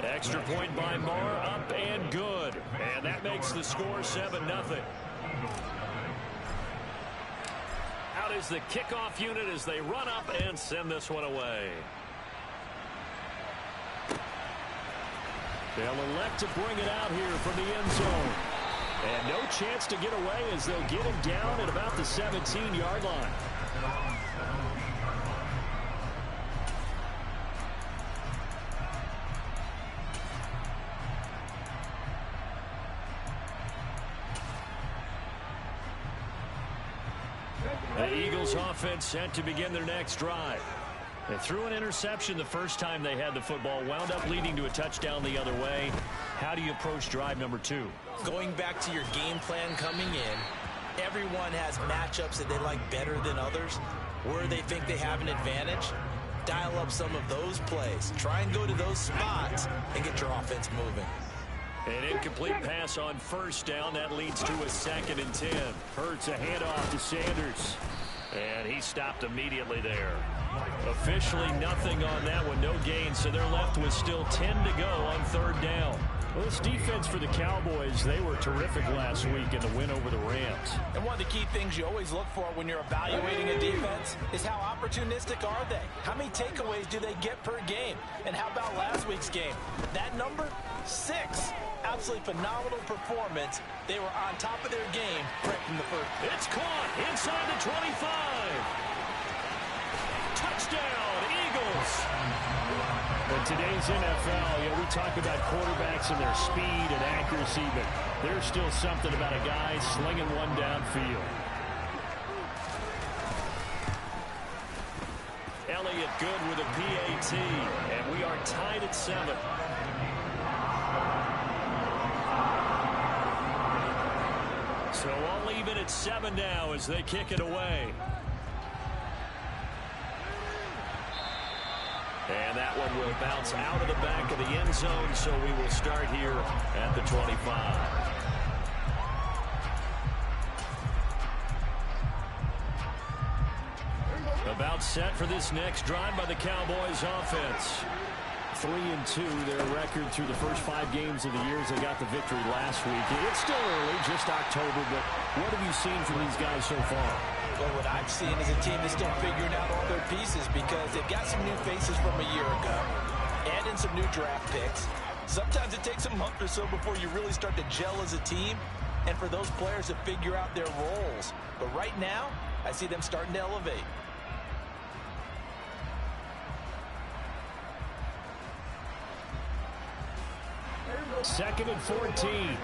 Extra point by Marr, up and good. And that makes the score 7-0. Out is the kickoff unit as they run up and send this one away. They'll elect to bring it out here from the end zone. And no chance to get away as they'll get him down at about the 17-yard line. The Eagles offense set to begin their next drive. They threw an interception the first time they had the football, wound up leading to a touchdown the other way. How do you approach drive number 2? Going back to your game plan coming in, everyone has matchups that they like better than others. Where they think they have an advantage, dial up some of those plays. Try and go to those spots and get your offense moving. An incomplete pass on first down. That leads to a 2nd and 10. Hurts a handoff to Sanders. And he stopped immediately there. Officially nothing on that one. No gain, so they're left with still 10 to go on 3rd down. Well, this defense for the Cowboys, they were terrific last week in the win over the Rams. And one of the key things you always look for when you're evaluating a defense is how opportunistic are they? How many takeaways do they get per game? And how about last week's game? That number, 6. Absolutely phenomenal performance. They were on top of their game right from the first. It's caught inside the 25. Touchdown, Eagles. In today's NFL, we talk about quarterbacks and their speed and accuracy, but there's still something about a guy slinging one downfield. Elliott good with a PAT, and we are tied at 7. So all even at 7 now as they kick it away. And that one will bounce out of the back of the end zone, so we will start here at the 25. About set for this next drive by the Cowboys offense. 3-2, their record through the first 5 games of the year as they got the victory last week. It's still early, just October, but what have you seen from these guys so far? Well, what I've seen is a team that's still figuring out all their pieces because they've got some new faces from a year ago and in some new draft picks. Sometimes it takes a month or so before you really start to gel as a team and for those players to figure out their roles. But right now, I see them starting to elevate. Second and 14.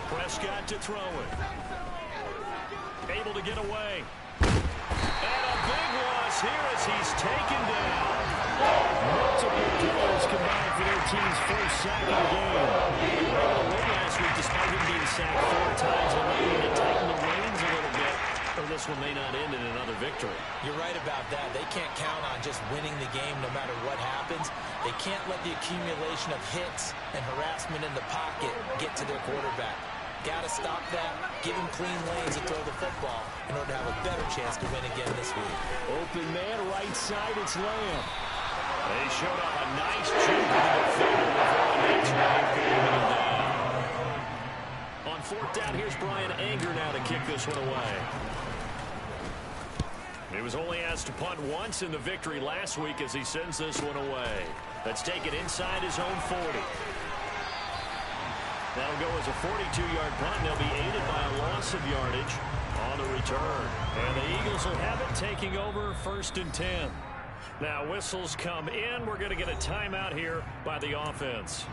Prescott to throw it. Able to get away. And a big loss here as he's taken down. Multiple players combined for their team's first sack of the game. They were able to win last week despite him being sacked 4 times and maybe to tighten the reins a little bit. Or this one may not end in another victory. You're right about that. They can't count on just winning the game no matter what happens. They can't let the accumulation of hits and harassment in the pocket get to their quarterback. Got to stop that, give him clean lanes to throw the football in order to have a better chance to win again this week. Open man, right side, it's Lamb. They showed off a nice juke in the field before the next drive could even get down. On 4th down, here's Brian Anger now to kick this one away. He was only asked to punt once in the victory last week as he sends this one away. Let's take it inside his own 40. That'll go as a 42-yard punt, and they'll be aided by a loss of yardage on the return. And the Eagles will have it taking over 1st and 10. Now whistles come in. We're going to get a timeout here by the offense.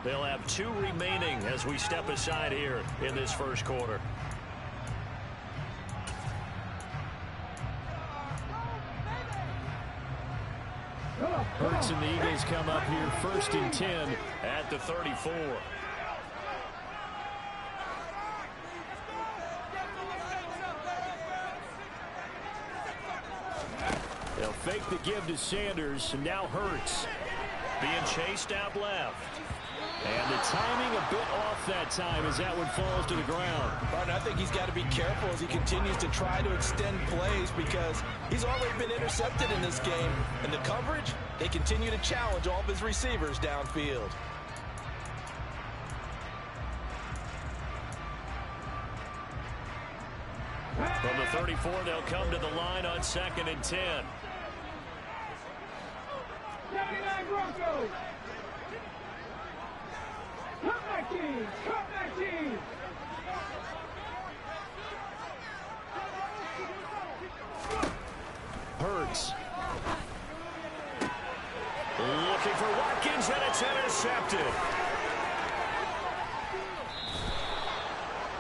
They'll have 2 remaining as we step aside here in this first quarter. Hurts and the Eagles come up here 1st and 10 at the 34. They'll fake the give to Sanders, and now Hurts being chased out left. And the timing a bit off that time as that one falls to the ground. But I think he's got to be careful as he continues to try to extend plays because he's already been intercepted in this game. And the coverage, they continue to challenge all of his receivers downfield. From the 34, they'll come to the line on 2nd and 10. 79 Broncos. Comeback team. Comeback team. Hurts. Looking for Watkins, and it's intercepted.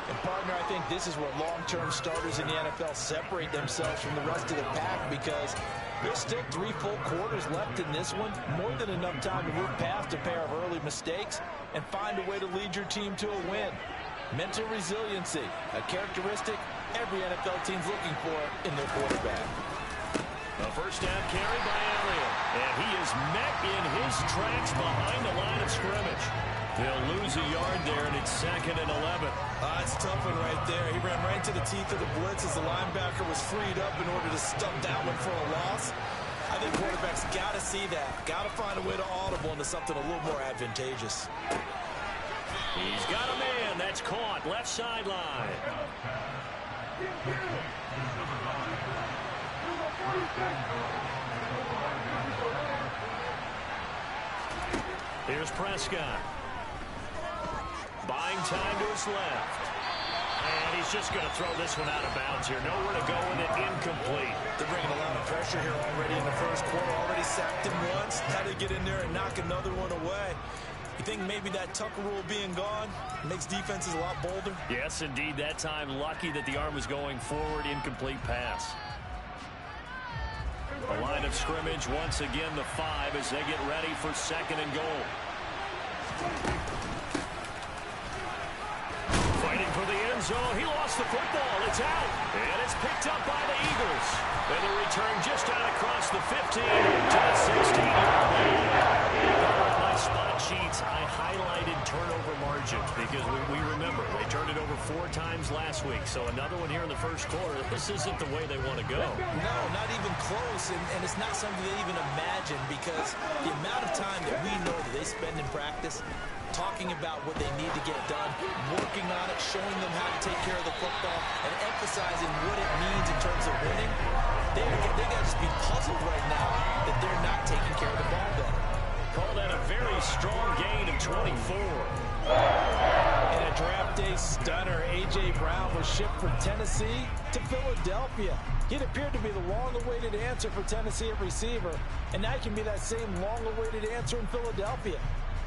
And, partner, I think this is where long-term starters in the NFL separate themselves from the rest of the pack because there's still 3 full quarters left in this one. More than enough time to move past a pair of early mistakes and find a way to lead your team to a win. Mental resiliency, a characteristic every NFL team's looking for in their quarterback. A first down carry by Elliott. And he is met in his tracks behind the line of scrimmage. They'll lose a yard there, and it's 2nd and 11. It's a tough one right there. He ran right to the teeth of the blitz as the linebacker was freed up in order to stuff that one for a loss. I think quarterbacks got to see that. Got to find a way to audible into something a little more advantageous. He's got a man. That's caught. Left sideline. Here's Prescott. Buying time to his left. And he's just going to throw this one out of bounds here. Nowhere to go with it. Incomplete. They're bringing a lot of pressure here already in the first quarter. Already sacked him once. Had to get in there and knock another one away. You think maybe that Tucker rule being gone makes defenses a lot bolder? Yes, indeed. That time, lucky that the arm was going forward. Incomplete pass. A line of scrimmage, once again, the 5 as they get ready for 2nd and goal. Fighting for the end zone. He lost the football. It's out. And it's picked up by the Eagles. And the return just out across the 15 to the 16-yard line. My spot sheets, I highlighted turnover margin because we remember they turned it over 4 times last week. So another one here in the first quarter. This isn't the way they want to go. No, not even close. And it's not something they even imagine because the amount of time that we know that they spend in practice talking about what they need to get done, working on it, showing them how to take care of the football, and emphasizing what it means in terms of winning. They got to just be puzzled right now that they're not taking care of the ball better. Call that a very strong gain of 24. In a draft day stunner, A.J. Brown was shipped from Tennessee to Philadelphia. It appeared to be the long-awaited answer for Tennessee at receiver, and that can be that same long-awaited answer in Philadelphia.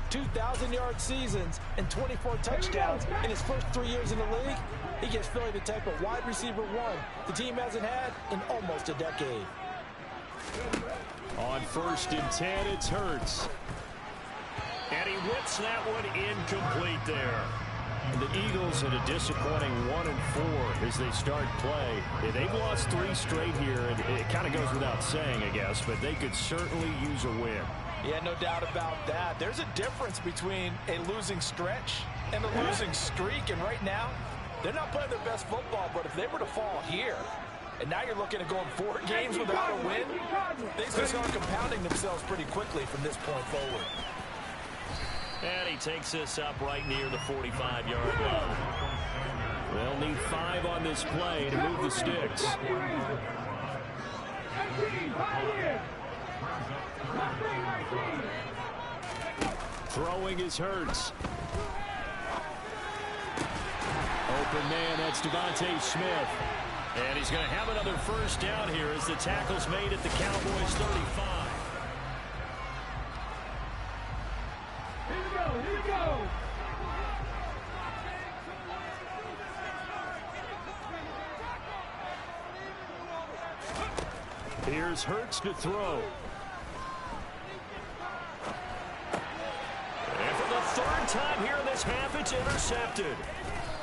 2,000-yard seasons and 24 touchdowns in his first 3 years in the league. He gives Philly the type of wide receiver 1 the team hasn't had in almost a decade. On 1st and 10, it's Hurts. And he whips that one incomplete there. The Eagles at a disappointing 1-4 as they start play. They've lost 3 straight here, and it kind of goes without saying, I guess, but they could certainly use a win. Yeah, no doubt about that. There's a difference between a losing stretch and a losing streak, and right now, they're not playing their best football, but if they were to fall here, and now you're looking at going 4 games without a win, things are start compounding themselves pretty quickly from this point forward. And he takes this up right near the 45-yard line. They'll need 5 on this play to move the sticks. Throwing is Hurts. Open man, that's Devontae Smith. And he's going to have another first down here as the tackle's made at the Cowboys' 35. Here we go. Here's Hurts to throw. And for the 3rd time here in this half, it's intercepted.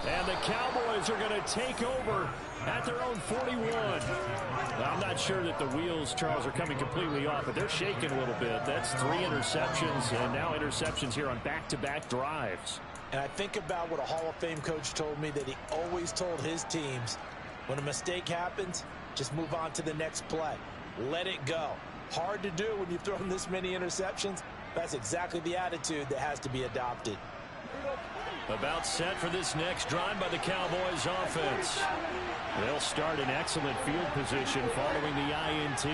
And the Cowboys are going to take over at their own 41. Now, I'm not sure that the wheels, Charles, are coming completely off, but they're shaking a little bit. That's 3 interceptions, and now interceptions here on back-to-back drives. And I think about what a Hall of Fame coach told me, that he always told his teams, when a mistake happens, just move on to the next play. Let it go. Hard to do when you've thrown this many interceptions. That's exactly the attitude that has to be adopted. About set for this next drive by the Cowboys offense. They'll start in excellent field position following the INT.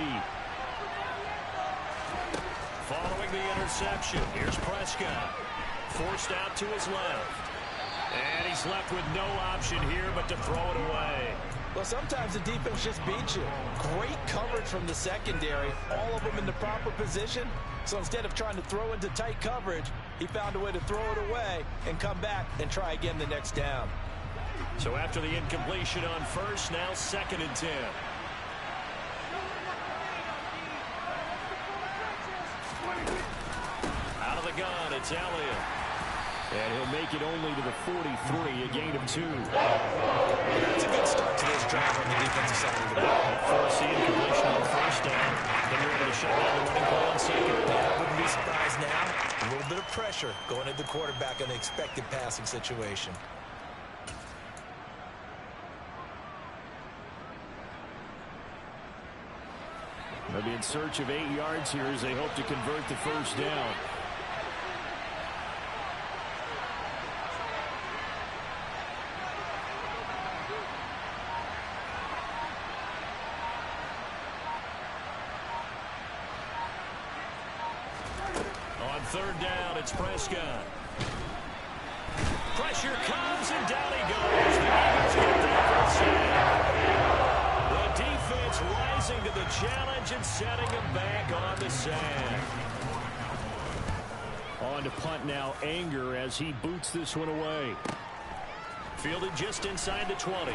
Following the interception, here's Prescott. Forced out to his left. And he's left with no option here but to throw it away. Well, sometimes the defense just beats you. Great coverage from the secondary, all of them in the proper position. So instead of trying to throw into tight coverage, he found a way to throw it away and come back and try again the next down. So after the incompletion on first, now 2nd and 10. Out of the gun, it's Elliott. And he'll make it only to the 43, a gain of 2. That's a good start to this drive on the defensive side of the ball. Force the incompletion on first down. Then you're able to shut down the running play on second. Yeah, I wouldn't be surprised now. A little bit of pressure going at the quarterback in an expected passing situation. They'll be in search of 8 yards here as they hope to convert the first down. On 3rd down, it's Prescott. Pressure comes, and down he goes. The Eagles get that first down. The defense rising to the challenge and setting him back on the sack. On to punt now, Anger, as he boots this one away. Fielded just inside the 20.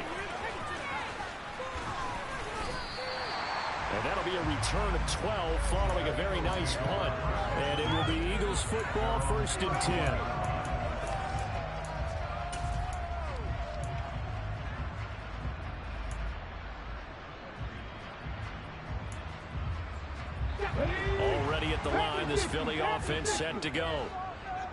And that'll be a return of 12 following a very nice punt. And it will be Eagles football, 1st and 10. Already at the line, this Philly offense set to go.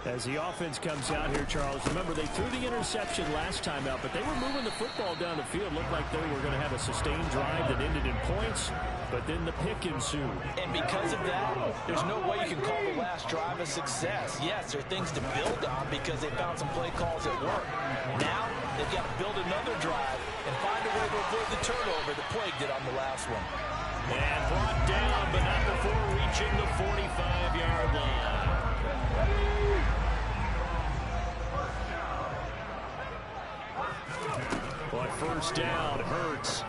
As the offense comes out here, Charles, remember they threw the interception last time out, but they were moving the football down the field. Looked like they were going to have a sustained drive that ended in points, but then the pick ensued. And because of that, there's no way you can call the last drive a success. Yes, there are things to build on because they found some play calls that work. Now, they've got to build another drive and find a way to avoid the turnover that plagued it on the last one. And brought down, but not before reaching the 45-yard line. On 1st down, Hurts.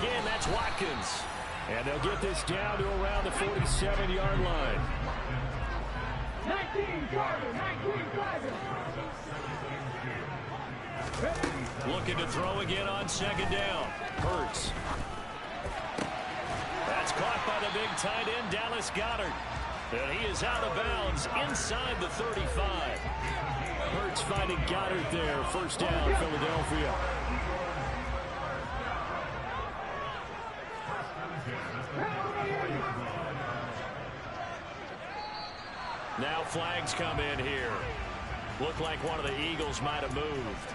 Again, that's Watkins. And they'll get this down to around the 47-yard line. 19 driver, 19 driver. Looking to throw again on 2nd down. Hurts. That's caught by the big tight end, Dallas Goedert. And he is out of bounds inside the 35. Hurts finding Goddard there. 1st down, Philadelphia. Now flags come in here. Looked like one of the Eagles might have moved.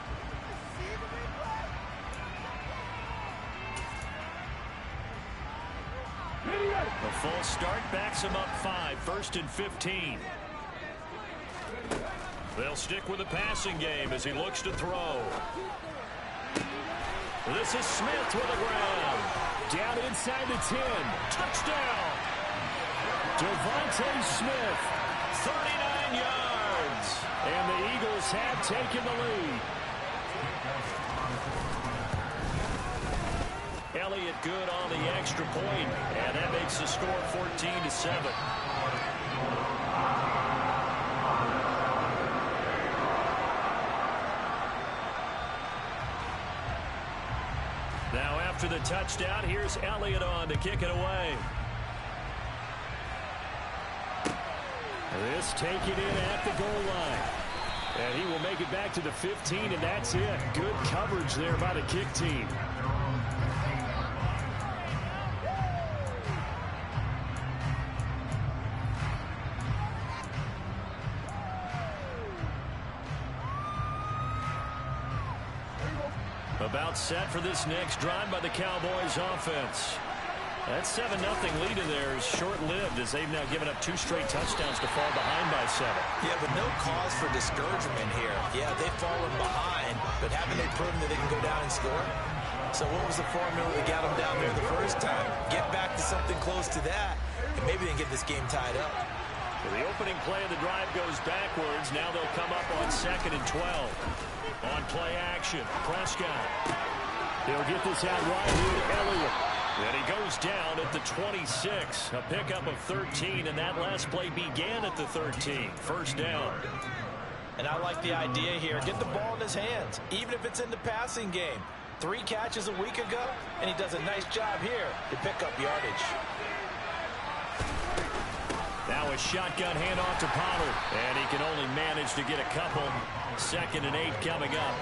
A full start backs him up 5. 1st and 15. They'll stick with the passing game as he looks to throw. This is Smith with the ground. Down inside the 10. Touchdown. Devontae Smith, 39 yards. And the Eagles have taken the lead. Elliott good on the extra point, and that makes the score 14-7. Now after the touchdown, here's Elliott on to kick it away. This taken in at the goal line. And he will make it back to the 15, and that's it. Good coverage there by the kick team. About set for this next drive by the Cowboys offense. That 7-0 lead in there is short-lived as they've now given up 2 straight touchdowns to fall behind by 7. Yeah, but no cause for discouragement here. Yeah, they've fallen behind, but haven't they proven that they can go down and score? So what was the formula that got them down there the first time? Get back to something close to that, and maybe they can get this game tied up. So the opening play of the drive goes backwards. Now they'll come up on 2nd and 12. On play action, Prescott. He'll get this out right here to Elliott. And he goes down at the 26. A pickup of 13, and that last play began at the 13. First down. And I like the idea here. Get the ball in his hands, even if it's in the passing game. 3 catches a week ago, and he does a nice job here to pick up yardage. Now a shotgun handoff to Pollard, and he can only manage to get a couple. 2nd and 8 coming up.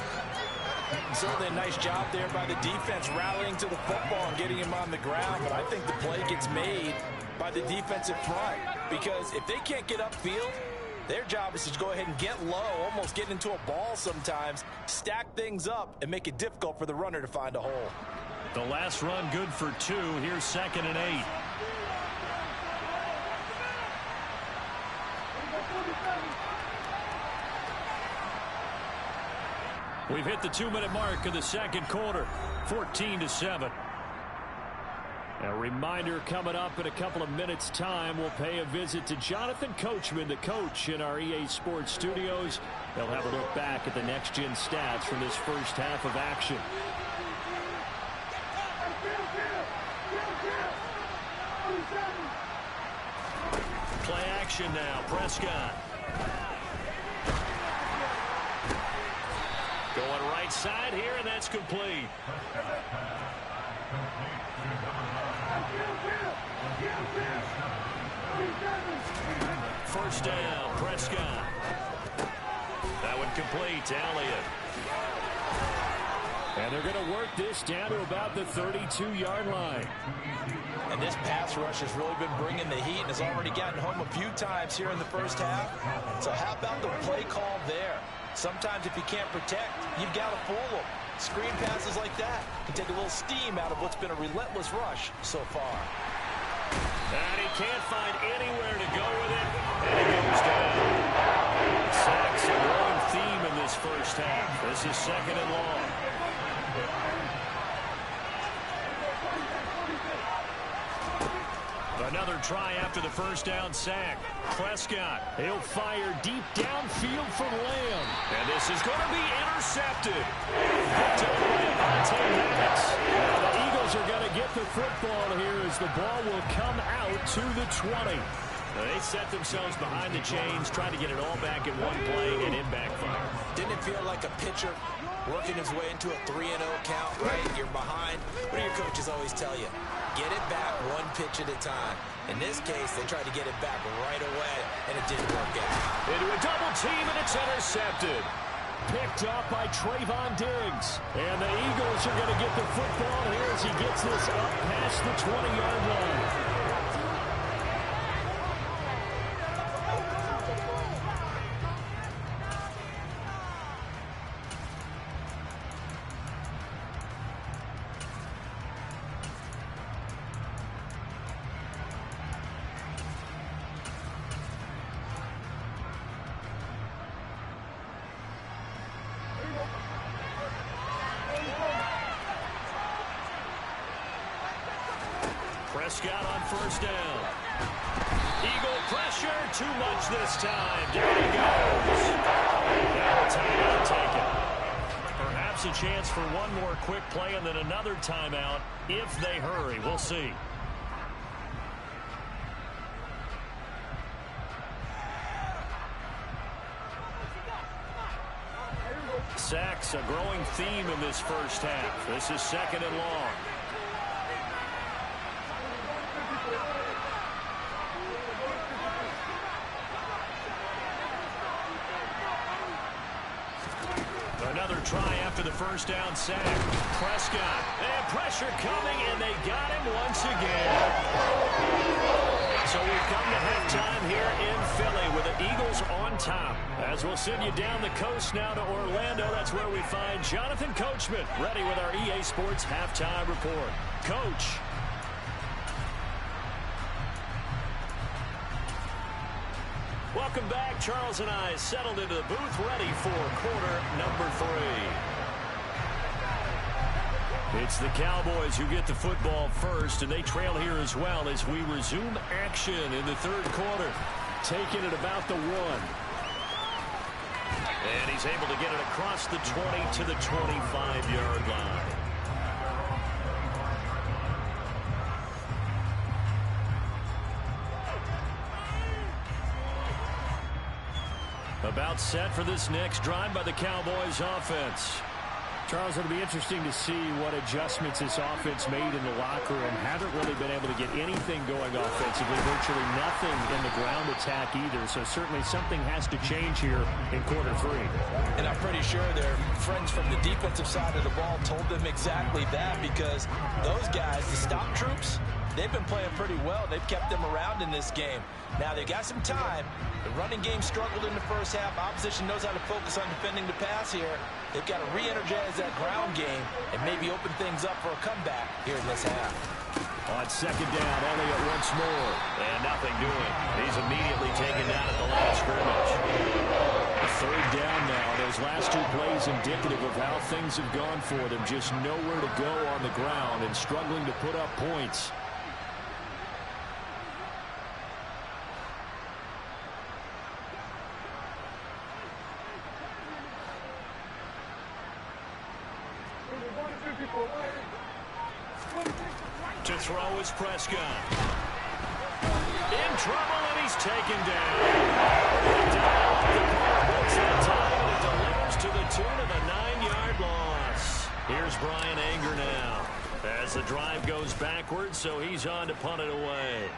Certainly a nice job there by the defense rallying to the football and getting him on the ground, but I think the play gets made by the defensive front because if they can't get upfield, their job is to go ahead and get low, almost get into a ball sometimes, stack things up, and make it difficult for the runner to find a hole. The last run good for 2. Here's 2nd and 8. We've hit the 2-minute mark of the second quarter, 14-7. A reminder coming up in a couple of minutes' time, we'll pay a visit to Jonathan Coachman, the coach in our EA Sports studios. They'll have a look back at the next-gen stats from this first half of action. Play action now, Prescott. Going right side here, and that's complete. First down, Prescott. That one complete to Elliott. And they're going to work this down to about the 32-yard line. And this pass rush has really been bringing the heat and has already gotten home a few times here in the first half. So how about the play call there? Sometimes if you can't protect, you've got to fool them. Screen passes like that can take a little steam out of what's been a relentless rush so far. And he can't find anywhere to go with it, and he goes down. Sacks a growing theme in this first half. This is 2nd and long. Another try after the first down sack. Prescott, he'll fire deep downfield for Lamb. And this is going to be intercepted. Picked up by Avonte Maddox. Now the Eagles are going to get the football here as the ball will come out to the 20. They set themselves behind the chains, trying to get it all back in one play, and it backfired. Didn't it feel like a pitcher working his way into a 3-0 count, right? You're behind. What do your coaches always tell you? Get it back one pitch at a time. In this case, they tried to get it back right away, and it didn't work out. Into a double team, and it's intercepted. Picked off by Trayvon Diggs. And the Eagles are going to get the football here as he gets this up past the 20-yard line. Prescott on first down. Eagle pressure, too much this time. Down he goes. Now a timeout taken. Perhaps a chance for one more quick play and then another timeout if they hurry. We'll see. Sacks, a growing theme in this first half. This is 2nd and long. try after the first down sack. Prescott, and pressure coming, and they got him once again. So we've come to halftime here in Philly with the Eagles on top. As we'll send you down the coast now to Orlando, that's where we find Jonathan Coachman, ready with our EA Sports halftime report. Coach. Welcome back. Charles and I settled into the booth, ready for quarter number 3. It's the Cowboys who get the football first, and they trail here as well as we resume action in the third quarter. Taking it about the 1. And he's able to get it across the 20 to the 25-yard line. About set for this next drive by the Cowboys offense. Charles, it'll be interesting to see what adjustments this offense made in the locker room. Haven't really been able to get anything going offensively, virtually nothing in the ground attack either. So certainly something has to change here in quarter 3. And I'm pretty sure their friends from the defensive side of the ball told them exactly that, because those guys, the stop troops, they've been playing pretty well. They've kept them around in this game. Now they've got some time. The running game struggled in the first half. Opposition knows how to focus on defending the pass here. They've got to re-energize that ground game and maybe open things up for a comeback here in this half. On second down, Elliott once more. And nothing doing. He's immediately taken down at the line of scrimmage. Third down now. Those last 2 plays indicative of how things have gone for them. Just nowhere to go on the ground and struggling to put up points. To throw is Prescott. In trouble, and he's taken down. That time, and it delivers to the tune of a 9-yard loss. Here's Brian Anger now. As the drive goes backwards, so he's on to punt it away.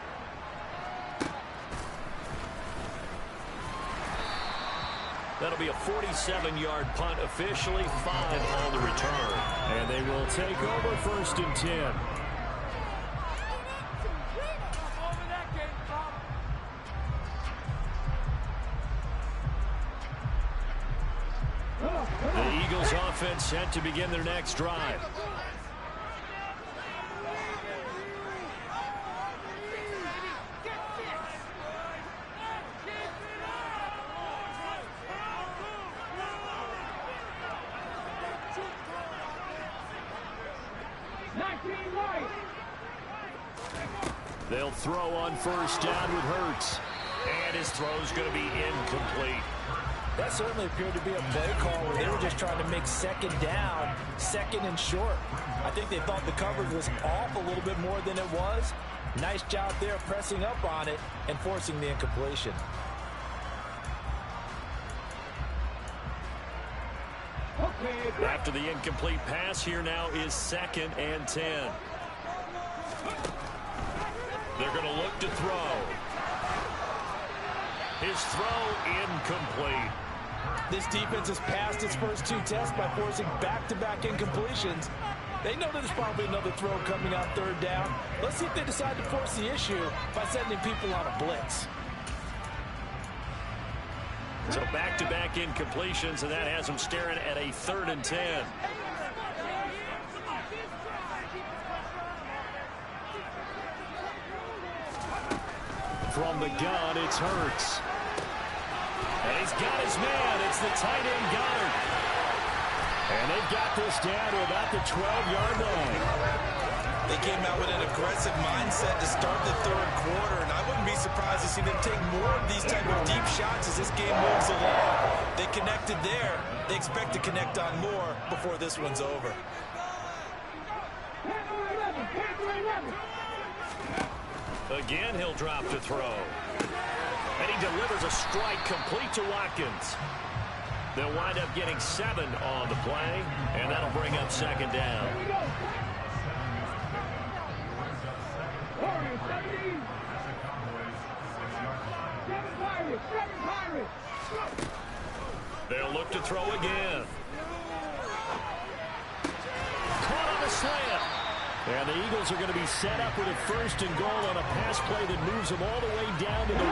That'll be a 47-yard punt, officially 5 on the return. And they will take over first and 10. The Eagles offense set to begin their next drive. They'll throw on first down with Hurts. And his throw's going to be incomplete. That certainly appeared to be a play call where they were just trying to make second down, second and short. I think they thought the coverage was off a little bit more than it was. Nice job there pressing up on it and forcing the incompletion. After the incomplete pass, here now is 2nd and 10. They're going to look to throw. His throw incomplete. This defense has passed its first 2 tests by forcing back-to-back incompletions. They know there's probably another throw coming out 3rd down. Let's see if they decide to force the issue by sending people on a blitz. So back-to-back incompletions, and that has them staring at a 3rd and 10. From the gun, it's Hurts. And he's got his man. It's the tight end Goddard. And they've got this down to about the 12-yard line. They came out with an aggressive mindset to start the 3rd quarter, and I wouldn't be surprised to see them take more of these type of deep shots as this game moves along. They connected there. They expect to connect on more before this one's over. Again, he'll drop to throw. And he delivers a strike complete to Watkins. They'll wind up getting 7 on the play, and that'll bring up 2nd down. They'll look to throw again. slam. And the Eagles are going to be set up with a first and goal on a pass play that moves them all the way down to the 1.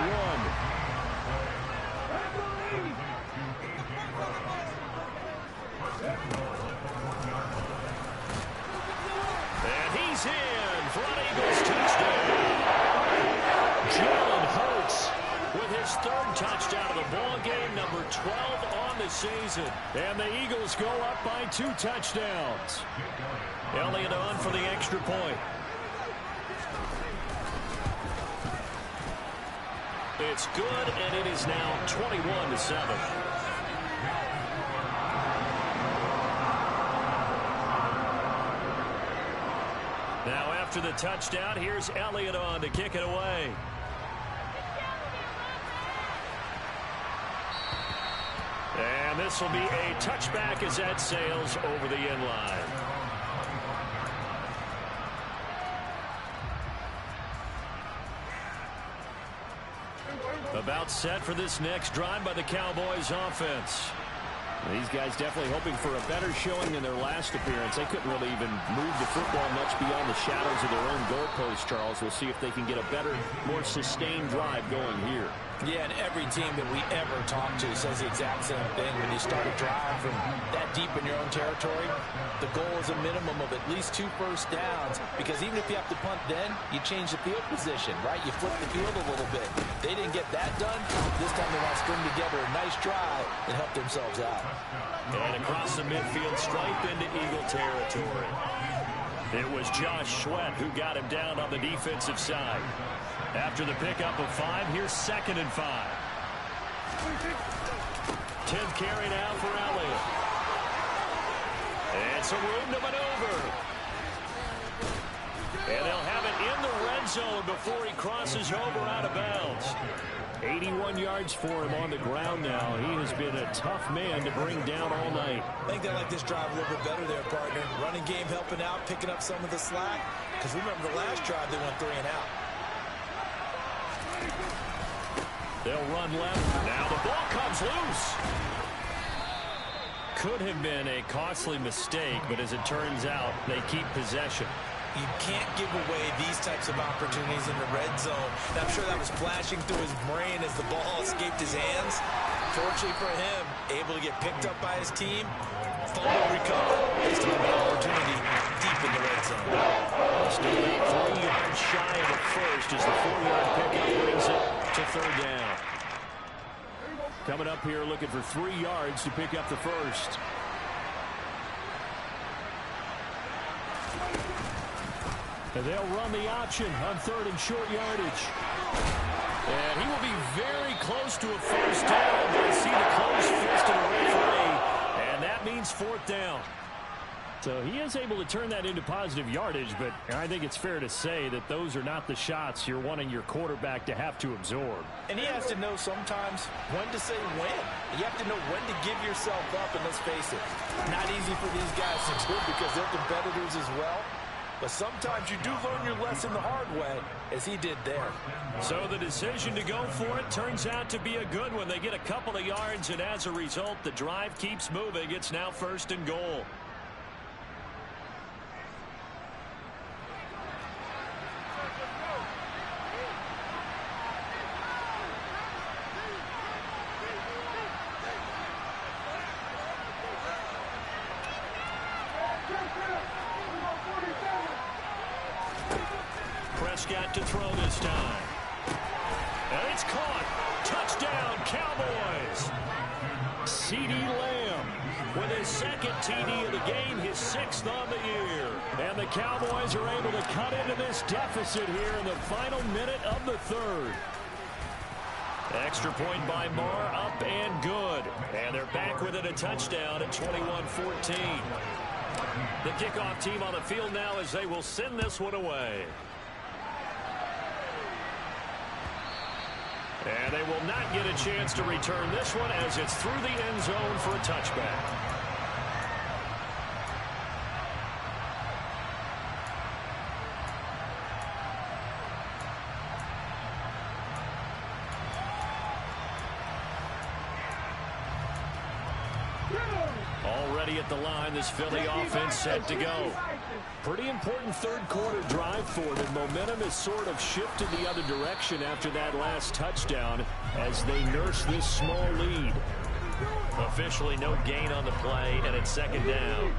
And he's in for an Eagles touchdown. Jalen Hurts with his 3rd touchdown of the ball game, number 12 on the season. And the Eagles go up by 2 touchdowns. Elliott on for the extra point. It's good, and it is now 21-7. Now after the touchdown, here's Elliott on to kick it away. And this will be a touchback as that sails over the end line. About set for this next drive by the Cowboys offense. These guys definitely hoping for a better showing than their last appearance. They couldn't really even move the football much beyond the shadows of their own goalpost, Charles. We'll see if they can get a better, more sustained drive going here. Yeah, and every team that we ever talk to says the exact same thing. When you start a drive from that deep in your own territory, the goal is a minimum of at least 2 first downs, because even if you have to punt then, you change the field position, right? You flip the field a little bit. They didn't get that done. This time they want to string together a nice drive and help themselves out. And across the midfield stripe into Eagle territory. It was Josh Sweat who got him down on the defensive side. After the pickup of 5, here's 2nd and 5. 10th carry now for Elliott. And some room to maneuver. And they'll have it in the red zone before he crosses over out of bounds. 81 yards for him on the ground now. He has been a tough man to bring down all night. I think they like this drive a little bit better there, partner. Running game helping out, picking up some of the slack. Because remember the last drive, they went 3 and out. They'll run left. Now the ball comes loose. Could have been a costly mistake, but as it turns out, they keep possession. You can't give away these types of opportunities in the red zone. And I'm sure that was flashing through his brain as the ball escaped his hands. Fortunately for him, able to get picked up by his team. Fumble recover. They still have an opportunity deep in the red zone. Still 3 yards shy of the first as the 4-yard pickup brings it to 3rd down. Coming up here looking for 3 yards to pick up the first. And they'll run the option on 3rd and short yardage. And he will be very close to a first down. I see the closed fist of the referee. And that means 4th down. So he is able to turn that into positive yardage, but I think it's fair to say that those are not the shots you're wanting your quarterback to have to absorb. And he has to know sometimes when to say when. You have to know when to give yourself up, and let's face it, not easy for these guys to do because they're competitors as well. But sometimes you do learn your lesson the hard way, as he did there. So the decision to go for it turns out to be a good one. They get a couple of yards, and as a result, the drive keeps moving. It's now 1st and goal. Prescott to throw this time. And it's caught. Touchdown, Cowboys. CeeDee Lamb with his 2nd TD of the game, his 6th on the year. And the Cowboys are able to cut into this deficit here in the final minute of the 3rd. Extra point by Marr, up and good. And they're back within a touchdown at 21-14. The kickoff team on the field now as they will send this one away. And they will not get a chance to return this one as it's through the end zone for a touchback. Already at the line, this Philly offense set to go. Pretty important third quarter drive for them. Momentum has sort of shifted the other direction after that last touchdown as they nurse this small lead. Officially no gain on the play, and it's second down.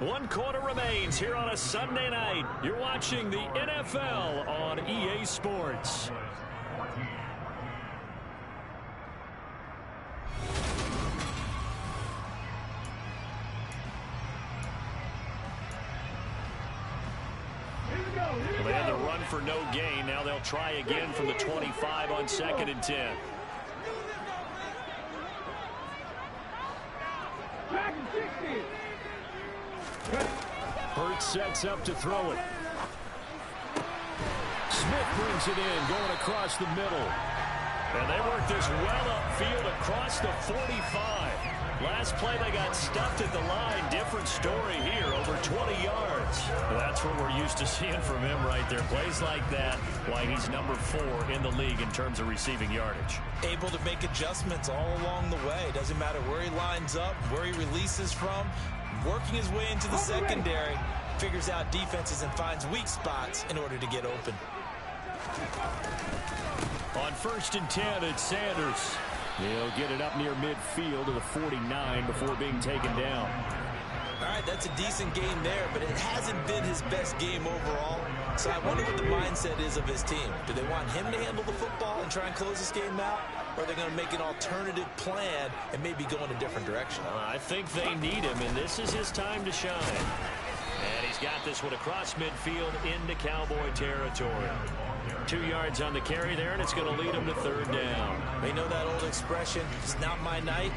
One quarter remains here on a Sunday night. You're watching the NFL on EA Sports. Well, they had the run for no gain. Now they'll try again from the 25 on 2nd and 10. Hurts sets up to throw it. Smith brings it in, going across the middle. And they work this well upfield across the 45. Last play they got stuffed at the line. Different story here, over 20 yards. Well, that's what we're used to seeing from him right there. Plays like that, why he's number 4 in the league in terms of receiving yardage. Able to make adjustments all along the way. Doesn't matter where he lines up, where he releases from. Working his way into the secondary, figures out defenses and finds weak spots in order to get open. On 1st and 10, it's Sanders. He'll get it up near midfield to the 49 before being taken down. All right, that's a decent game there, but it hasn't been his best game overall. So I wonder what the mindset is of his team. Do they want him to handle the football and try and close this game out? Or are they going to make an alternative plan and maybe go in a different direction? I think they need him, and this is his time to shine. And he's got this one across midfield into Cowboy territory. 2 yards on the carry there, and it's going to lead him to 3rd down. They know that old expression, it's not my night.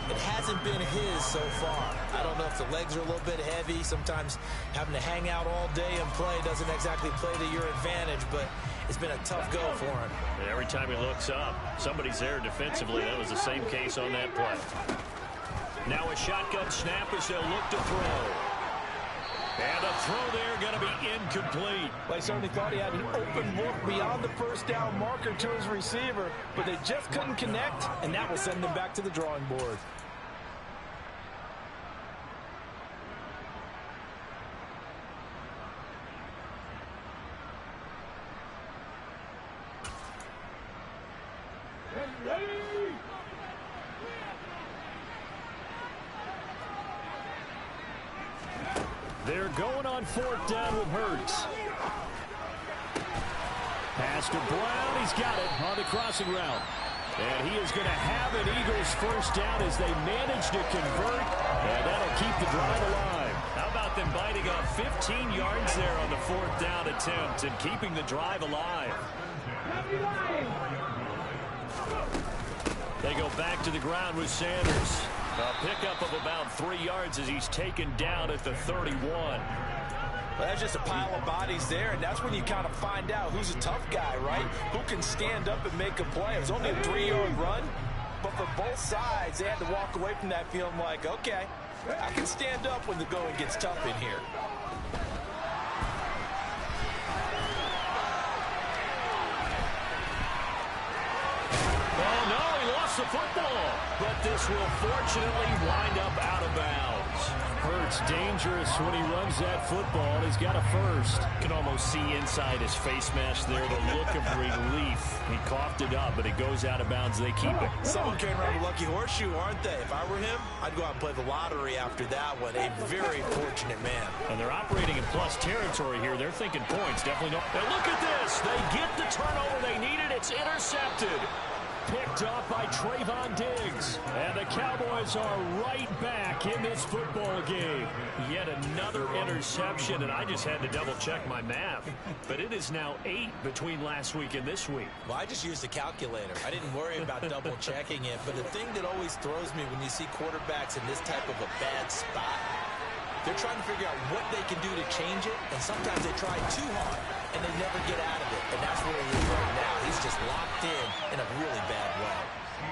It hasn't been his so far. I don't know if the legs are a little bit heavy. Sometimes having to hang out all day and play doesn't exactly play to your advantage, but it's been a tough go for him. And every time he looks up, somebody's there defensively. That was the same case on that play. Now a shotgun snap as they'll look to throw. And the throw there going to be incomplete. Well, I certainly thought he had an open look beyond the first down marker to his receiver, but they just couldn't connect, and that will send them back to the drawing board. They're going on 4th down with Hurts. Pass to Brown. He's got it on the crossing route. And he is going to have an Eagles 1st down as they manage to convert. And that'll keep the drive alive. How about them biting up 15 yards there on the 4th down attempt and keeping the drive alive? They go back to the ground with Sanders. A pickup of about 3 yards as he's taken down at the 31. Well, that's just a pile of bodies there, and that's when you kind of find out who's a tough guy, right? Who can stand up and make a play. It was only a 3-yard run, but for both sides, they had to walk away from that feeling like, okay, I can stand up when the going gets tough in here. Oh, no, he lost the football. But this will fortunately wind up out of bounds. Hurts dangerous when he runs that football. He's got a first. You can almost see inside his face mask there the look of relief. He coughed it up, but it goes out of bounds. They keep it. Someone carrying around a lucky horseshoe, aren't they? If I were him, I'd go out and play the lottery after that one. A very fortunate man. And they're operating in plus territory here. They're thinking points. Definitely no. And look at this. They get the turnover they needed. It's intercepted. Picked off by Trayvon Diggs. And the Cowboys are right back in this football game. Yet another interception, and I just had to double-check my math. But it is now 8 between last week and this week. Well, I just used a calculator. I didn't worry about double-checking it. But the thing that always throws me when you see quarterbacks in this type of a bad spot, they're trying to figure out what they can do to change it, and sometimes they try too hard, and they never get out of it. And that's where he is right now. He's just locked in a really bad way.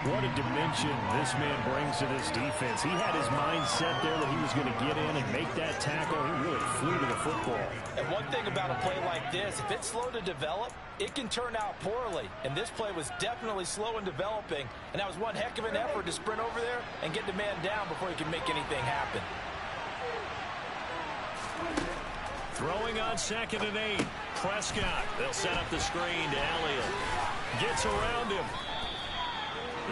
What a dimension this man brings to this defense. He had his mind set there that he was going to get in and make that tackle. He really flew to the football. And one thing about a play like this, if it's slow to develop, it can turn out poorly. And this play was definitely slow in developing. And that was one heck of an effort to sprint over there and get the man down before he can make anything happen. Throwing on 2nd and 8. Prescott. They'll set up the screen to Elliott. Gets around him.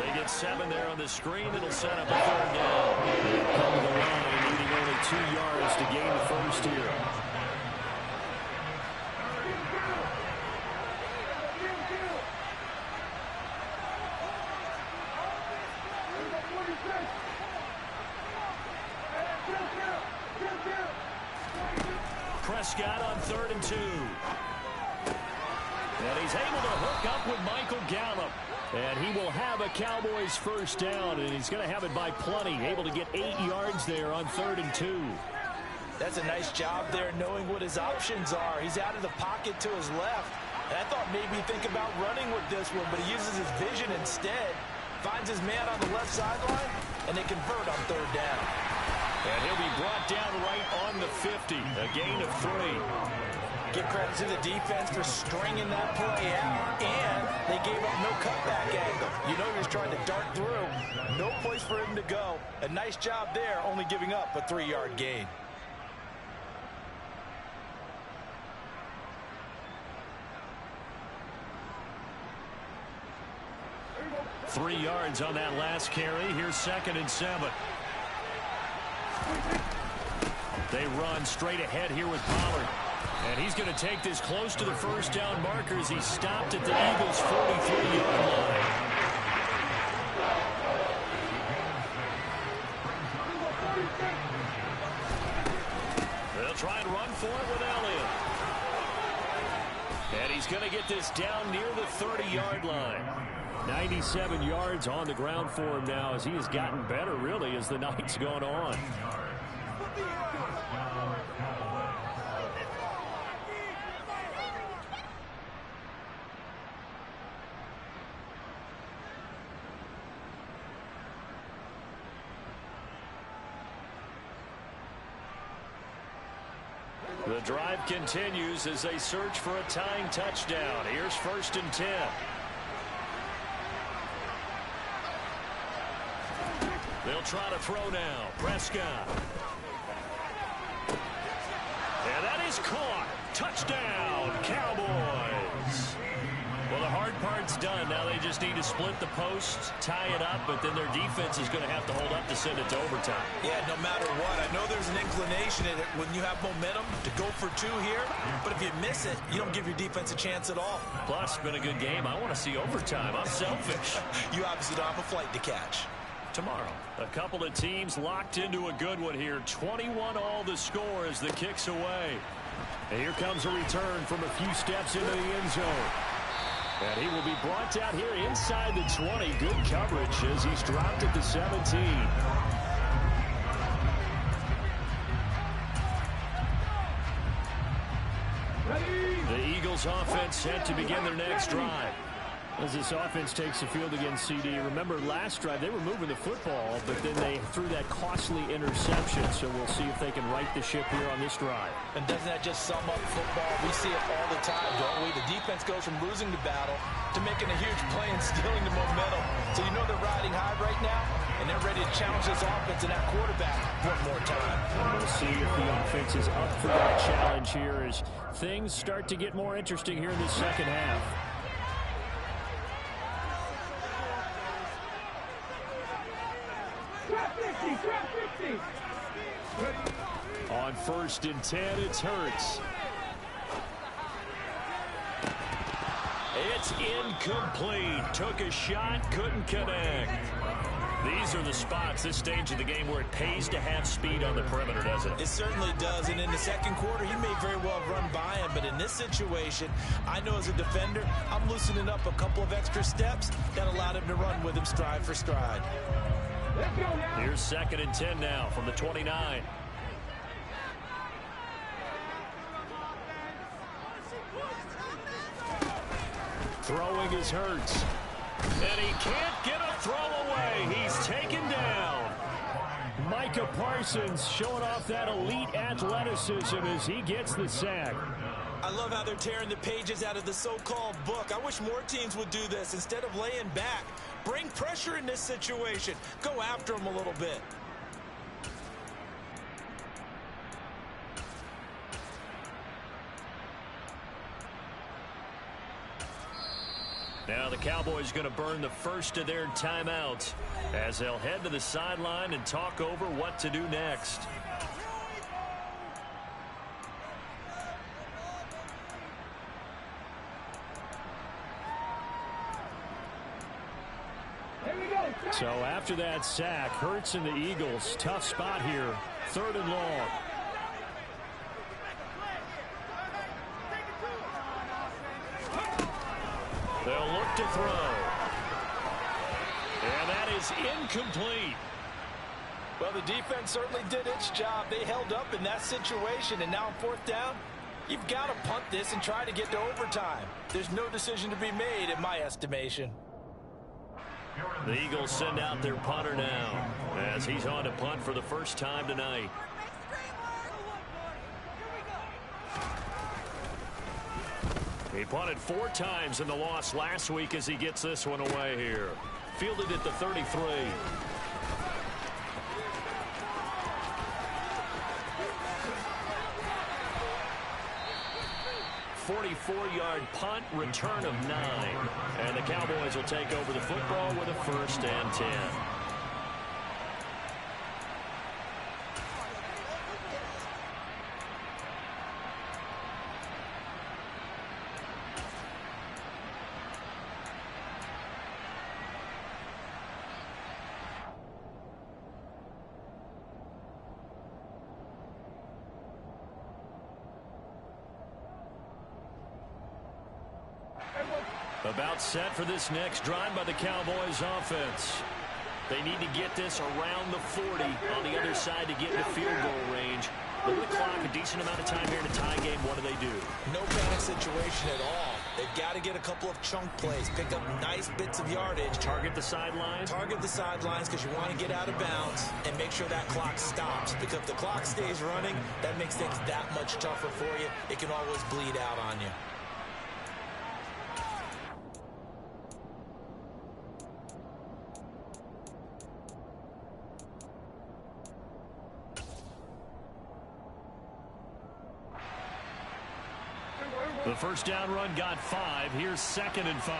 They get 7 there on the screen. It'll set up a 3rd down. They come to the line, needing only 2 yards to gain the first here. Prescott on 3rd and 2. And he's able to hook up with Michael Gallup. And he will have a Cowboys first down, and he's going to have it by plenty. Able to get 8 yards there on 3rd and 2. That's a nice job there knowing what his options are. He's out of the pocket to his left. And I thought maybe he'd think about running with this one, but he uses his vision instead. Finds his man on the left sideline, and they convert on 3rd down. And he'll be brought down right on the 50. A gain of 3. Give credit to the defense for stringing that play out, and they gave up no cutback angle. You know he was trying to dart through. No place for him to go. A nice job there, only giving up a 3-yard gain. Three yards on that last carry. Here's 2nd and 7. They run straight ahead here with Pollard. And he's going to take this close to the first down markers. He stopped at the Eagles' 43-yard line. They'll try and run for it with Elliott. And he's going to get this down near the 30-yard line. 97 yards on the ground for him now as he has gotten better, really, as the night's gone on. The drive continues as they search for a tying touchdown. Here's 1st and 10. They'll try to throw now. Prescott. And that is caught. Touchdown, Cowboys. Well, the hard part's done. Now they just need to split the posts, tie it up, but then their defense is going to have to hold up to send it to overtime. Yeah, no matter what. I know there's an inclination in it when you have momentum to go for 2 here, but if you miss it, you don't give your defense a chance at all. Plus, it's been a good game. I want to see overtime. I'm selfish. You obviously don't have a flight to catch. Tomorrow, a couple of teams locked into a good one here. 21 all the score as the kick's away. And here comes a return from a few steps into the end zone. And he will be brought down here inside the 20. Good coverage as he's dropped at the 17. The Eagles offense set to begin their next drive. As this offense takes the field against CD. Remember, last drive, they were moving the football, but then they threw that costly interception. So we'll see if they can right the ship here on this drive. And doesn't that just sum up football? We see it all the time, don't we? The defense goes from losing the battle to making a huge play and stealing the momentum. So you know they're riding high right now, and they're ready to challenge this offense and that quarterback one more time. And we'll see if the offense is up for that challenge here as things start to get more interesting here in the second half. On 1st and 10, it's Hurts. It's incomplete. Took a shot, couldn't connect. These are the spots, this stage of the game, where it pays to have speed on the perimeter, doesn't it? It certainly does, and in the second quarter, he may very well run by him, but in this situation, I know as a defender, I'm loosening up a couple of extra steps that allowed him to run with him stride for stride. Here's 2nd and 10 now from the 29. Throwing is Hurts. And he can't get a throw away. He's taken down. Micah Parsons showing off that elite athleticism as he gets the sack. I love how they're tearing the pages out of the so-called book. I wish more teams would do this instead of laying back. Bring pressure in this situation. Go after them a little bit. Now the Cowboys going to burn the first of their timeouts as they'll head to the sideline and talk over what to do next. So after that sack, Hurts and the Eagles, tough spot here, 3rd and long. They'll look to throw. And that is incomplete. Well, the defense certainly did its job. They held up in that situation, and now on 4th down, you've got to punt this and try to get to overtime. There's no decision to be made in my estimation. The Eagles send out their punter now as he's on to punt for the first time tonight. He punted 4 times in the loss last week as he gets this one away here. Fielded at the 33. 44-yard punt, return of 9. And the Cowboys will take over the football with a 1st and 10. About set for this next drive by the Cowboys offense. They need to get this around the 40 on the other side to get into field goal range. Look at the clock, a decent amount of time here in a tie game. What do they do? No panic situation at all. They've got to get a couple of chunk plays, pick up nice bits of yardage. Target the sidelines? Target the sidelines because you want to get out of bounds and make sure that clock stops. Because if the clock stays running, that makes things that much tougher for you. It can always bleed out on you. The first down run got 5. Here's 2nd and 5.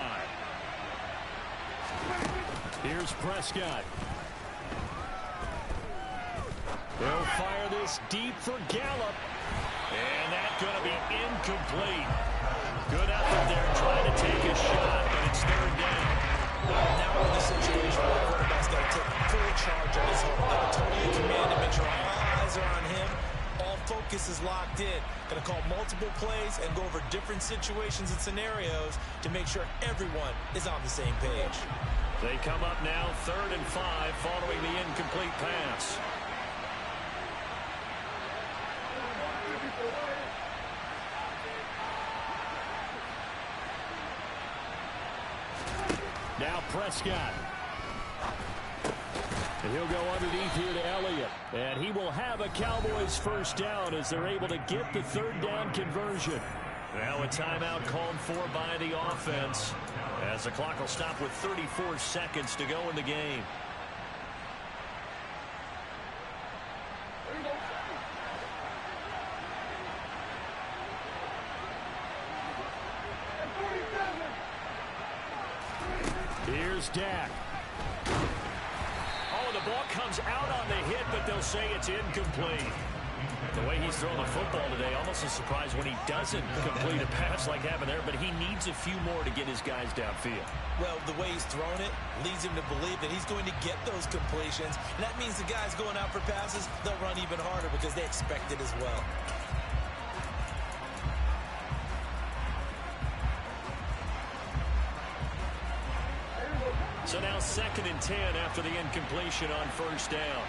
Here's Prescott. They'll fire this deep for Gallup. And that's going to be incomplete. Good effort there trying to take a shot, but it's 3rd down. Now we're in the situation where the quarterback's got to take full charge of his home. Got to totally command him, make sure all eyes are on him. All focus is locked in. Going to call multiple plays and go over different situations and scenarios to make sure everyone is on the same page. They come up now 3rd and 5 following the incomplete pass. Now Prescott. And he'll go underneath here to Elliott. And he will have a Cowboys first down as they're able to get the 3rd down conversion. Now a timeout called for by the offense as the clock will stop with 34 seconds to go in the game. Here's Dak. Oh, the ball comes out on the hit, but they'll say it's incomplete. The way he's throwing the football today, almost a surprise when he doesn't complete a pass like happened there, but he needs a few more to get his guys downfield. Well, the way he's thrown it leads him to believe that he's going to get those completions, and that means the guys going out for passes, they'll run even harder because they expect it as well. So now 2nd and 10 after the incompletion on first down.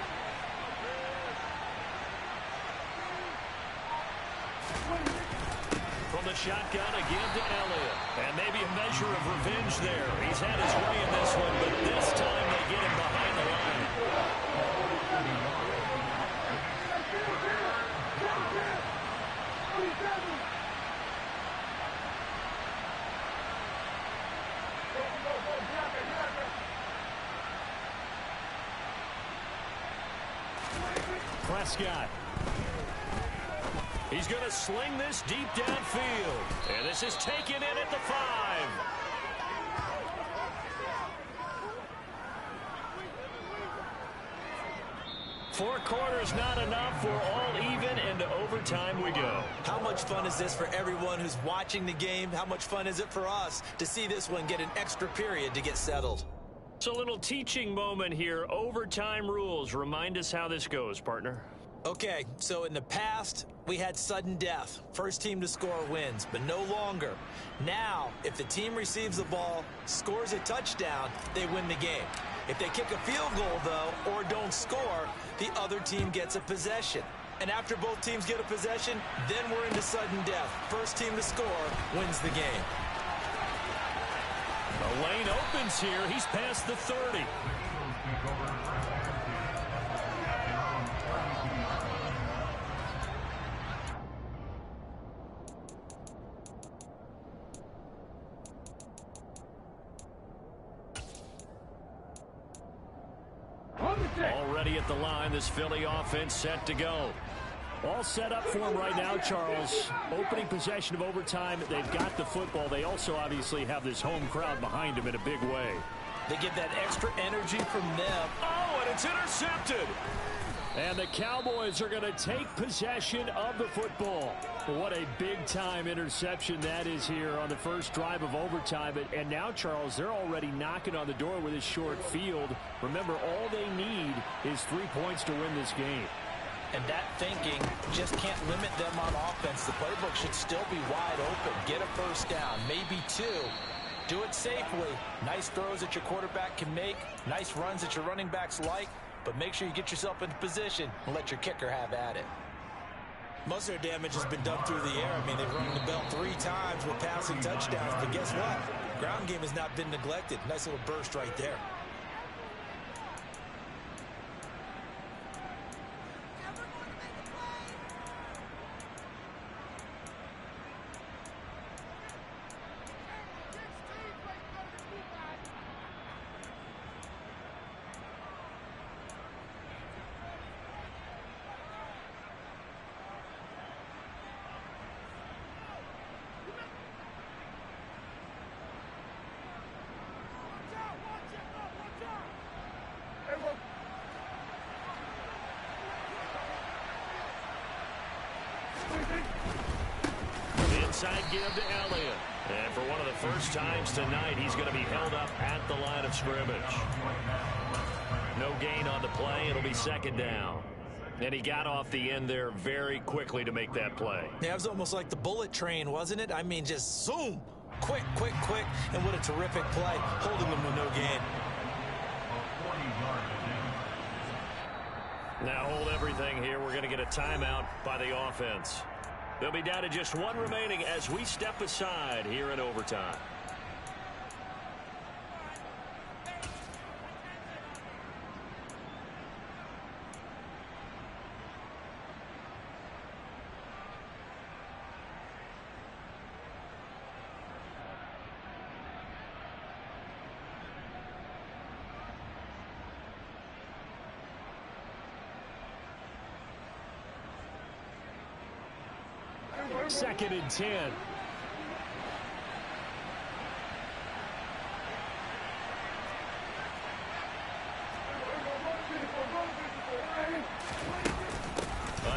From the the shotgun again to Elliott. And maybe a measure of revenge there. He's had his way in this one, but this time they get him behind the line. Prescott. He's going to sling this deep downfield. And this is taken in at the 5. Four quarters not enough. We're all even, and to overtime we go. How much fun is this for everyone who's watching the game? How much fun is it for us to see this one get an extra period to get settled? It's a little teaching moment here. Overtime rules. Remind us how this goes, partner. Okay, so in the past, we had sudden death. First team to score wins, but no longer. Now, if the team receives the ball, scores a touchdown, they win the game. If they kick a field goal, though, or don't score, the other team gets a possession. And after both teams get a possession, then we're into sudden death. First team to score wins the game. The lane opens here. He's past the 30. Already at the line, this Philly offense set to go. All set up for him right now, Charles. Opening possession of overtime. They've got the football. They also obviously have this home crowd behind them in a big way. They get that extra energy from them. Oh, and it's intercepted. And the Cowboys are going to take possession of the football. What a big-time interception that is here on the first drive of overtime. And now, Charles, they're already knocking on the door with this short field. Remember, all they need is 3 points to win this game. And that thinking just can't limit them on offense. The playbook should still be wide open. Get a first down, maybe 2. Do it safely. Nice throws that your quarterback can make. Nice runs that your running backs like. But make sure you get yourself into position and let your kicker have at it. Most of their damage has been done through the air. I mean, they've rung the bell 3 times with passing touchdowns. But guess what? Ground game has not been neglected. Nice little burst right there. Inside give to Elliott. And for one of the first times tonight, he's going to be held up at the line of scrimmage. No gain on the play. It'll be second down. And he got off the end there very quickly to make that play. Yeah, it was almost like the bullet train, wasn't it? I mean, just zoom. Quick, quick, quick. And what a terrific play, holding them with no gain. Now hold everything here. We're going to get a timeout by the offense. They'll be down to just 1 remaining as we step aside here in overtime. Second and 10.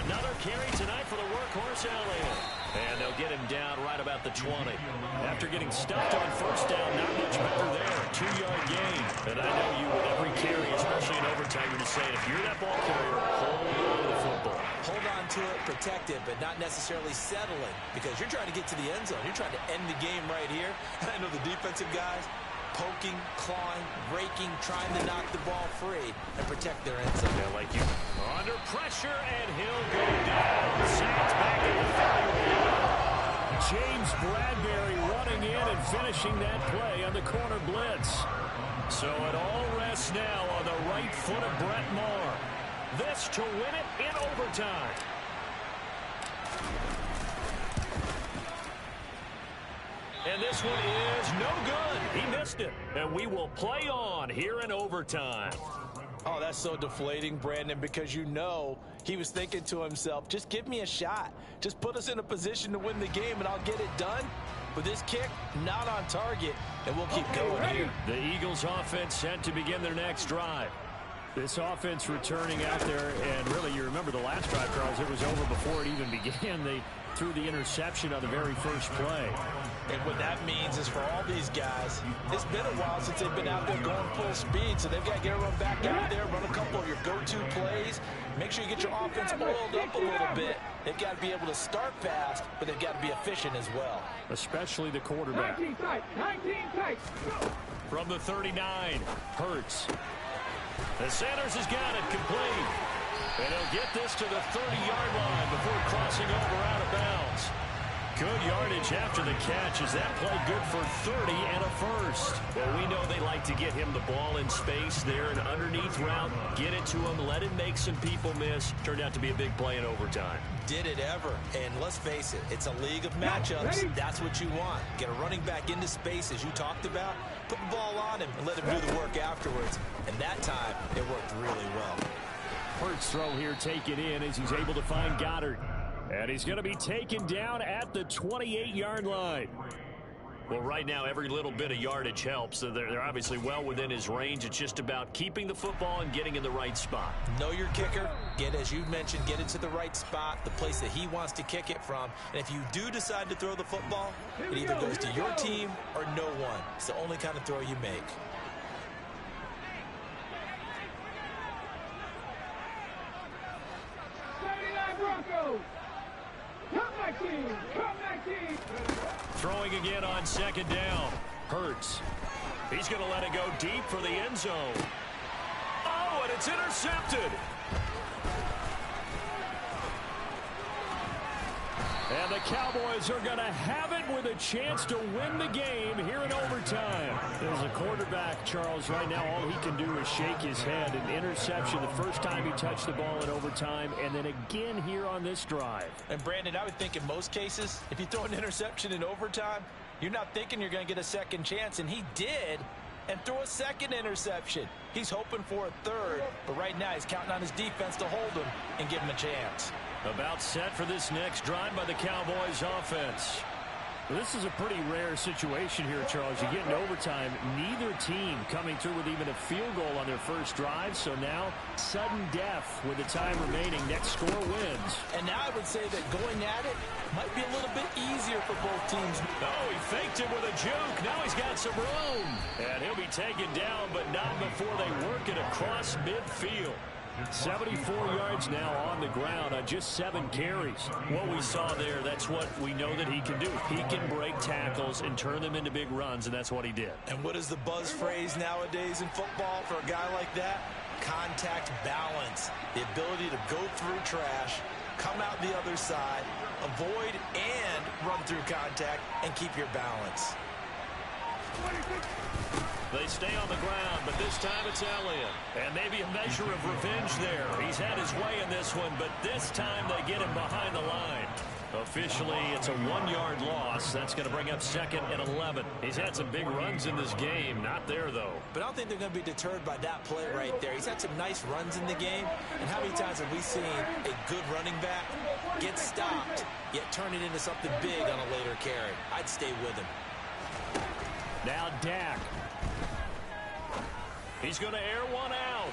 Another carry tonight for the workhorse Elliott. And they'll get him down right about the 20. After getting stuffed on first down, not much better there. 2-yard gain. And I know you with every carry, especially in overtime, you're just saying, if you're that ball carrier, hold on to the football. Hold on to it, protect it, but not necessarily settling, because you're trying to get to the end zone. You're trying to end the game right here. And I know the defensive guys poking, clawing, raking, trying to knock the ball free and protect their end zone. Yeah, like you. Under pressure, and he'll go down. Saints back at the 31. James James Bradbury running in and finishing that play on the corner blitz. So it all rests now on the right foot of Brett Maher. This to win it in overtime. And this one is no good. He missed it. And we will play on here in overtime. Oh, that's so deflating, Brandon, because you know he was thinking to himself, just give me a shot. Just put us in a position to win the game, and I'll get it done. With this kick, not on target, and we'll keep going here. The Eagles offense set to begin their next drive. This offense returning out there, and really, you remember the last drive, Charles, it was over before it even began. They threw the interception on the very first play. And what that means is for all these guys, it's been a while since they've been out there going full speed, so they've got to get everyone back out there, run a couple of your go-to plays, make sure you get your offense oiled up a little bit. They've got to be able to start fast, but they've got to be efficient as well. Especially the quarterback. 19 tight. From the 39, Hurts. And Sanders has got it complete. And he'll get this to the 30-yard line before crossing over out of bounds. Good yardage after the catch. Is that play good for 30 and a first? Well, we know they like to get him the ball in space there, an underneath route, get it to him, let him make some people miss. Turned out to be a big play in overtime. Did it ever. And let's face it, it's a league of matchups. That's what you want. Get a running back into space, as you talked about, put the ball on him, and let him do the work afterwards. And that time, it worked really well. Hurts throw here, take it in as he's able to find Goddard. And he's going to be taken down at the 28-yard line. Well, right now, every little bit of yardage helps. So they're obviously well within his range. It's just about keeping the football and getting in the right spot. Know your kicker. Get, as you mentioned, get it to the right spot, the place that he wants to kick it from. And if you do decide to throw the football, it either goes to your team or no one. It's the only kind of throw you make. Broncos. Come back team. Throwing again on second down. Hurts. He's going to let it go deep for the end zone. Oh, and it's intercepted. And the Cowboys are going to have it with a chance to win the game here in overtime. As a quarterback, Charles, right now all he can do is shake his head. An interception the first time he touched the ball in overtime, and then again here on this drive. And, Brandon, I would think in most cases, if you throw an interception in overtime, you're not thinking you're going to get a second chance, and he did, and threw a second interception. He's hoping for a third, but right now he's counting on his defense to hold him and give him a chance. About set for this next drive by the Cowboys offense. Well, this is a pretty rare situation here, Charles. You get in overtime, neither team coming through with even a field goal on their first drive. So now, sudden death with the time remaining. Next score wins. And now I would say that going at it might be a little bit easier for both teams. Oh, he faked him with a juke. Now he's got some room. And he'll be taken down, but not before they work it across midfield. 74 yards now on the ground on just 7 carries. What we saw there, that's what we know that he can do. He can break tackles and turn them into big runs, and that's what he did. And what is the buzz phrase nowadays in football for a guy like that? Contact balance. The ability to go through trash, come out the other side, avoid and run through contact, and keep your balance. They stay on the ground, but this time it's Elliott. And maybe a measure of revenge there. He's had his way in this one, but this time they get him behind the line. Officially, it's a 1-yard loss. That's going to bring up second and 11. He's had some big runs in this game. Not there, though. But I don't think they're going to be deterred by that play right there. He's had some nice runs in the game. And how many times have we seen a good running back get stopped, yet turn it into something big on a later carry? I'd stay with him. Now Dak. He's going to air one out.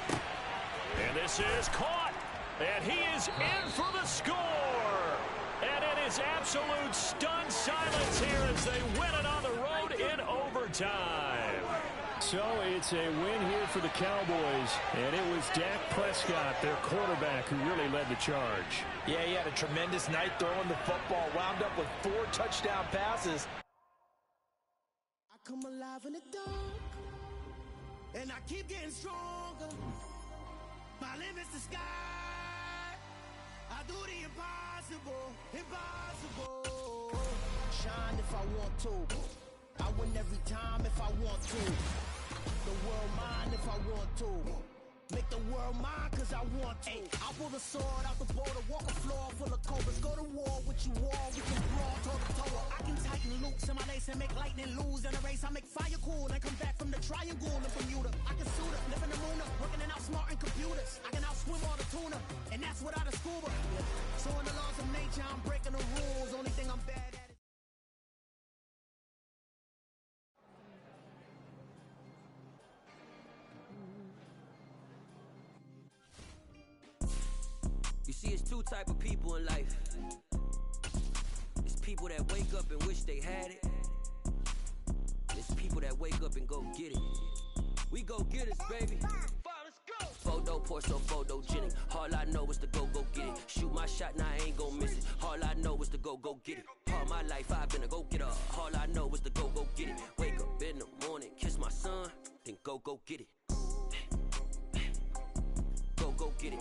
And this is caught. And he is in for the score. And it is absolute stunned silence here as they win it on the road in overtime. So it's a win here for the Cowboys. And it was Dak Prescott, their quarterback, who really led the charge. Yeah, he had a tremendous night throwing the football. Wound up with 4 touchdown passes. I come alive in the dark. And I keep getting stronger. My limit's the sky. I do the impossible, impossible. shine if I want to. I win every time if I want to. The world mine if I want to. Make the world mine cause I want to. Ay, I'll pull the sword out the border, walk a floor full of cobras. Go to war with you all, we can brawl toe to toe. I can tighten loops in my lace and make lightning lose in a race. I make fire cool and come back from the triangle in Bermuda. I can suit up, live in the moon up, working and outsmarting computers. I can outswim all the tuna, and that's without a scuba. So in the laws of nature, I'm breaking the rules. Only thing I'm bad at is You see, it's two type of people in life. It's people that wake up and wish they had it. It's people that wake up and go get it. We go get it, baby. Photo, Porsche, photogenic. All I know is to go get it. Shoot my shot, now I ain't gon' miss it. All I know is to go get it. All my life I've been a go-getter. All I know is to go get it. Wake up in the morning, kiss my son, then go get it. Go get it.